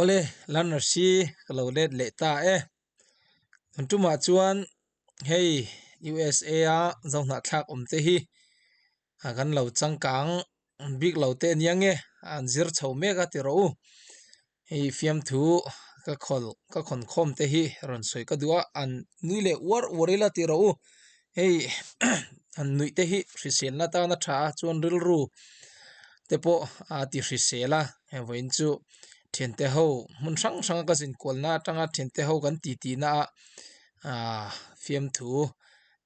ole lanar si kalau let le ta antuma chuan hei USA a zona thak te hi kan lo changkang big lo te niange an zir chho meka ti ro hei fiam thu ka khon khom te hi ron soi ka duwa an nuile war warila ti ro hei an nui te hi risel na ta na tha chuan ril ru te po a ti risela he voin chu thente ho mun sang sang ka sin kolna tanga thente ho kan ti na fiam thu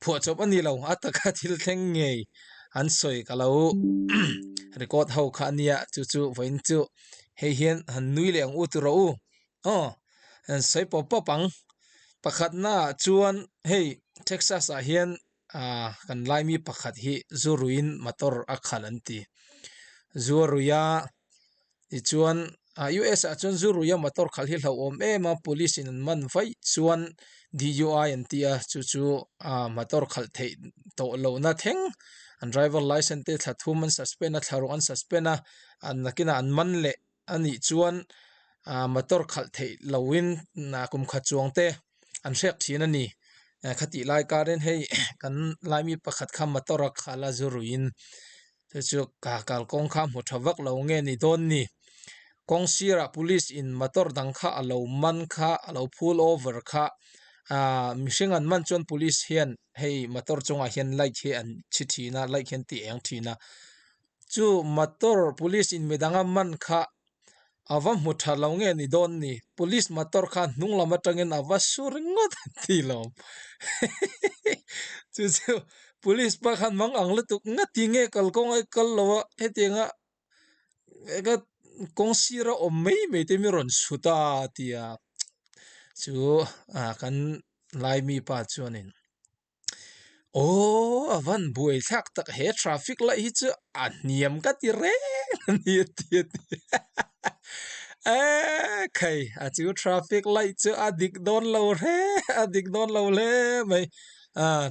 pho chop ani lo ataka thil thleng nge an soi ka lo record ho kha ania chu voin chu hei hian han nui leng u tu ro an soi pop pang pakhat na chuan hei Texas a hian kan lai mi pakhat hi zuruin motor a khalanti zuruya ti chuan US a chuan zuruya motor khal hi hlo om ema police in man vai chuan DUI an tia chu motor khal thei to lo na theng an driver license te thathu man suspend a tharu an suspend an nakina an man le ani chuan motor khal thei lowin na kum kha chuang te an rek thin ani khati lai ka ren hei kan lai mi pakhat kha motor khala zuruin chu ka kal kong kha mu thawak lo nge ni don ni kong sira police in motor dang kha alo man kha alo pull over kha mishing an man chuan police hian hei motor chunga hian light he an chi thina light hian ti eng thina chu motor police in medanga man kha awa mutha lo nge ni don ni police motor kha hnung lama tangin awa suringot ti lo chu police pa khan mang ang lutuk nga ti nge kal kong ai kal lo hetinga ega kong sira o mei te mi ron suta tia chu kan lai mi pa chuanin awan buai thak tak he traffic light hi chu aniam ka ti re ni ti khai chu traffic light chu adik don lo le mai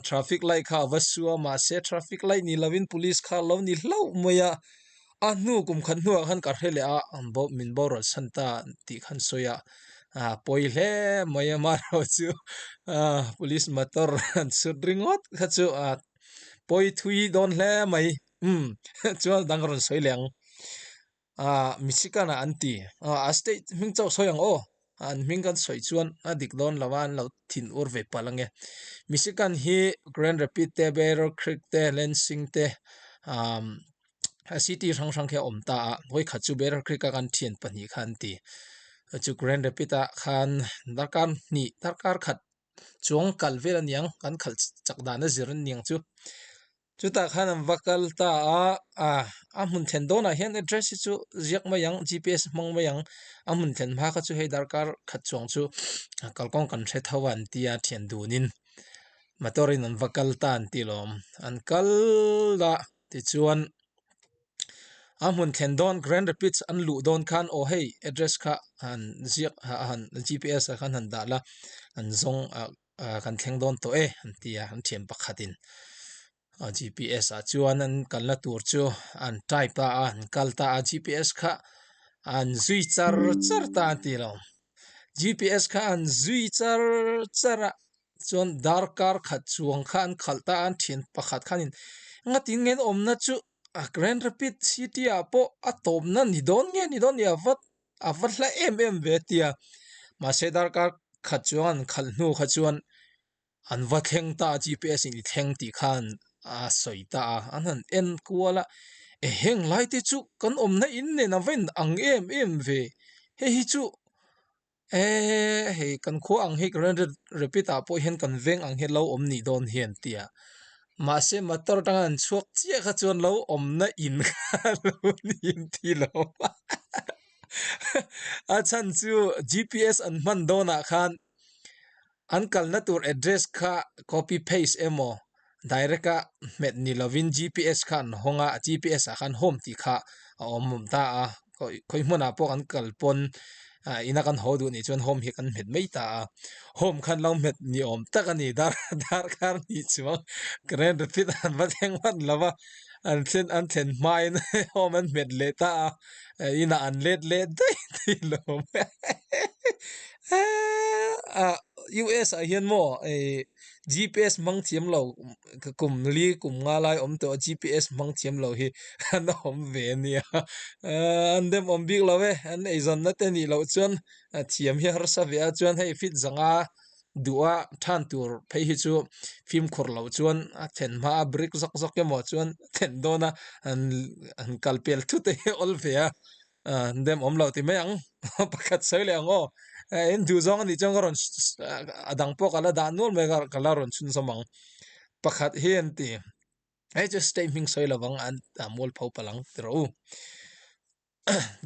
traffic light kha wasua ma se traffic light ni lovin police kha lo ni hlo moya nu kum khan nu khan ka hele bo min bo ro santa ti khan soya poi hle moya ma ro chu police motor an sudringot kha chu poi thui don hle mai chu dang ron soileng Michigan anti state ming chau soyang an mingkan soi chuan adik don lawan lo thin ur ve palange Michigan hi Grand Rapids te Bear Creek te Lansing te city rang rang khe omta hoi khachu Bear Creek kan thien pani khan ti chu Grand Rapids khan darkar khat chuang kalvel aniang kan khal chakda na ziran niang chu ta khan vakal ta mun then dona hian address chu ziak mayang GPS mang mayang mun then ma kha chu he darkar khat chuang chu kalkong kan the thawan tia thian dunin motorin an vakal ta an tilom an kal da ti chuan mun then don Grand Rapids an lu don khan hei address kha an ziak han GPS khan han da la an zong kan thleng don to an tia an thiam pakhatin GPS chuan an kalna tur chu an type an kalta GPS kha an zui char ta tilo GPS kha an zui char chuan darkar khat chuang khan khalta an thien pakhat khanin ngatin ngen omna chu Grand Rapids city apo atom na ni don ya avat la ve tia ma se darkar khat chuan khalnu kha chuan an va thleng ta GPS in thleng ti khan soita anan en kuala heng lai te chu kan omna in ne na ven ang em ve hi chu hei kan kho ang he Grand Rapids po hen kan veng ang he lo om ni don hian tia ma se motor tang an chuak chia kha chuan lo omna in kha lo nin ti lo chan chu GPS an man dona khan an kalna tur address kha copy paste emo direct met ni lovin GPS khan honga GPS khan home ti kha omum ta khoi hmuna po kan kalpon ina kan hodu ni chuan home hi kan met mai ta home khan lo met ni om takani dar kar ni chuang Grand Rapids an watheng wan lawa an then mine home an met le ta ina an let dai ti lo US a hian mo GPS mang thiam lo kum li kum nga lai om to GPS mang thiam lo hi an om ve nia an dem om big lo we an ei zon na te ni lo chuan thiam hi har sa ve a chuan hei fit zanga dua than tur phei hi chu film khor lo chuan a then ma brick zok zok ke mo chuan then dona an kalpel thu te ol ve a dem om lo ti meang pakhat sai le ngo en du zong ni chang ron adang pok ala da nol me gar kalaron chun samang pakhat hian ti ai just statement sai lawang an amol phau palang tro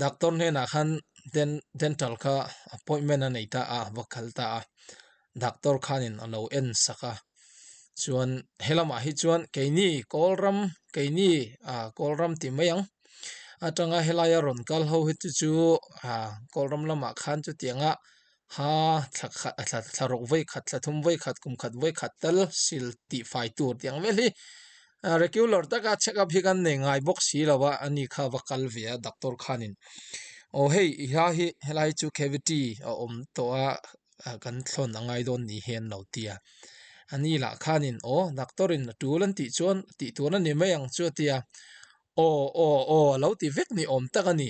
doctor ne na khan dental kha appointment an eita a wakhal ta doctor khanin alo en saka chuan helama hi chuan keini kolram ti mayang atanga helaya ron kal ho hi chu kolram lama khan chu tianga ha tharok voi khat thum voi khat kum khat voi khat tal sil ti fai tur tiang veli regular taka check up hi kan ne ngai box hi lawa ani kha wakal via doctor khanin o hei hi helai chu cavity om to a kan thlon angai don ni hen lo tia ani la khanin doctorin tulan ti chuan ti tuan ni mayang chu tia lo ti vek ni om takani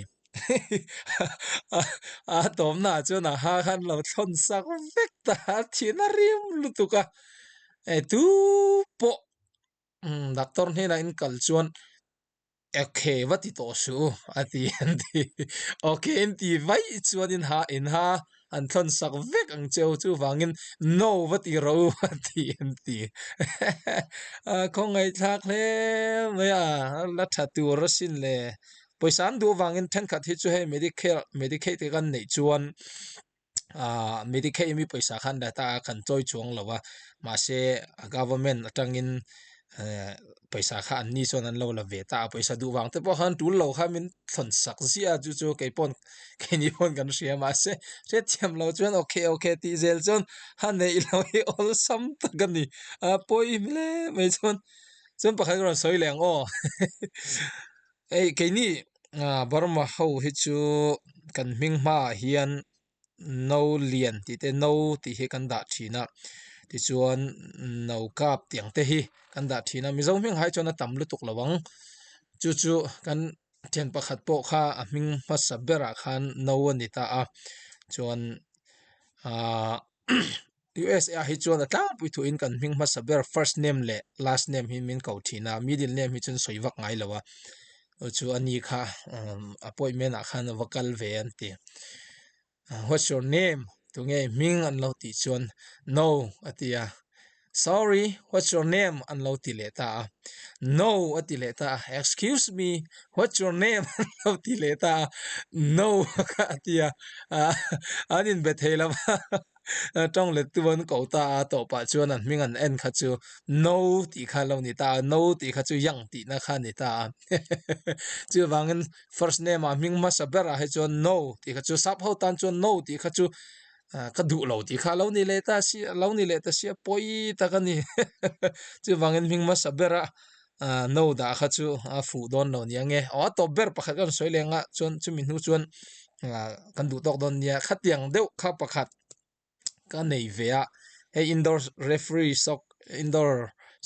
tom na chuan ha khan lo thlon sak vek ta thina rim lutuka tu po doctor ne na in kal chuan okay wati to su ati anti okay anti vai chuan in ha an thon sak vek ang cheu chu wangin no wati ro ati anti khongai thak le maya la thatu rosin le poisan du wangin then khat hi chu he medicate kan nei chuan medicate mi paisa khan data kan choi chuang lawa ma se government atangin paisa kha an ni chon an lo la ve ta paisa du wang te po han tul lo kha min thon sak zia chu ke pon ke ni pon kan ria ma se thiam lo chuan okay ti zel chon han nei lo hi all sam ta gani poi mle me chon pakha ron soi leng ei ke ni barma ho hi chu kan ming ma hian no lian ti te no ti he kan da thina ti chuan no kap tiang te hi kan da thina mi zo ming hai chona tam lu tuk lawang chu kan thian pakhat po kha a ming ma sabera khan no ani ta a chuan US a hi chuan ta pui thu in kan ming ma saber first name le last name hi min ko thina middle name hi chun soiwak ngai lawa chu ani kha appointment a khan vakal ve anti what's your name tunge ming an lo ti chuan no atia sorry what's your name an lo ti leta no ati leta excuse me what's your name an lo ti leta no atia anin bethela trong le tuan ko ta to pa chuan an ming an en kha chu no ti kha lo ni ta no ti kha chu yang ti na kha ni ta chu wangin first name a ming ma sabera he chuan no ti kha chu sap ho tan chuan no ti kha chu ka du lo ti kha lo ni le ta si poi ta ka ni chu wangin ming ma sabera no da kha chu fu don lo ni ange to ber pakhat kan soi lenga chuan chu min hu chuan kan du tok don nia khatiang deuh kha pakhat ka nei vea hey indoor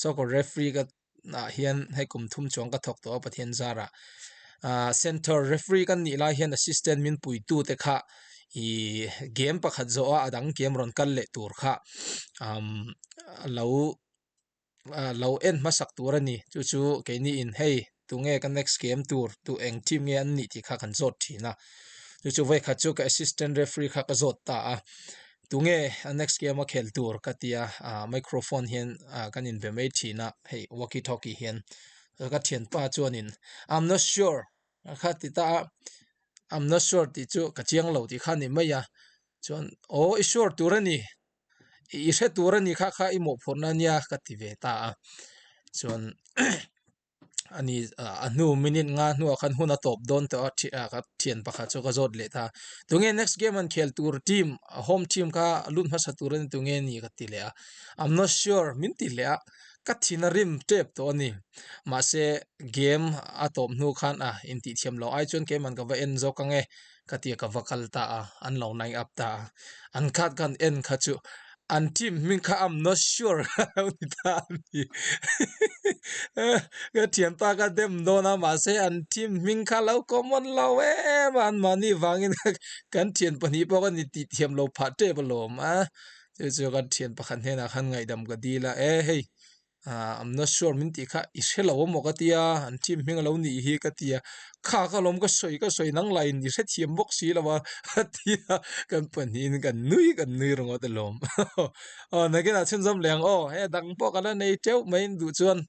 soccer referee ka hian hei kum thum chong ka thok to pathian zara center referee kan ni la hian assistant min pui tu te kha I game pakhat zo adang game ron kal le tur kha lo en masak tur ani chu ke ni in hey tunge ka next game tur tu eng team nge an ni ti kha kan zot thina chu vai kha chu ka assistant referee kha ka zot ta tunge next game a khel tur katia microphone hian kan in ve mai thina hey walkie talkie hian ka thian pa chuanin I'm not sure kha ti ta I'm not sure ti chu ka chiang lo ti kha ni maya chuan sure turani I se turani kha I mo phorna nia ka ti ve ta chuan ani anu minute nga nu khan huna top don to ka thian pakha chu ka zot le ta tunge next game an khel tur team home team ka lun ma saturan tunge ni ka ti le I'm not sure min ti le ka thina rim tep to ni ma se game atom nu khan in ti thiam lo ai chon ke man ka va en zo ka nge ka tia ka vakal ta an lo nai up ta an khat kan en kha chu an team min kha am not sure ni ta ni ka thian ta ka dem do na ma se an team min kha lo common lo man mani wangin kan thian pani po kan ni ti thiam lo pha te bolom chu kan thian pakhan he na khan ngai dam ka dila hey I'm not sure min ti kha iselo mo ka tia an team ming lo ni hi ka tia kha ka lom ka soi nang line ni se thiam bok si lawa tia kan panin kan nui rong ot lom na ke na chun zam leng he dang po ka la nei teu main du chuan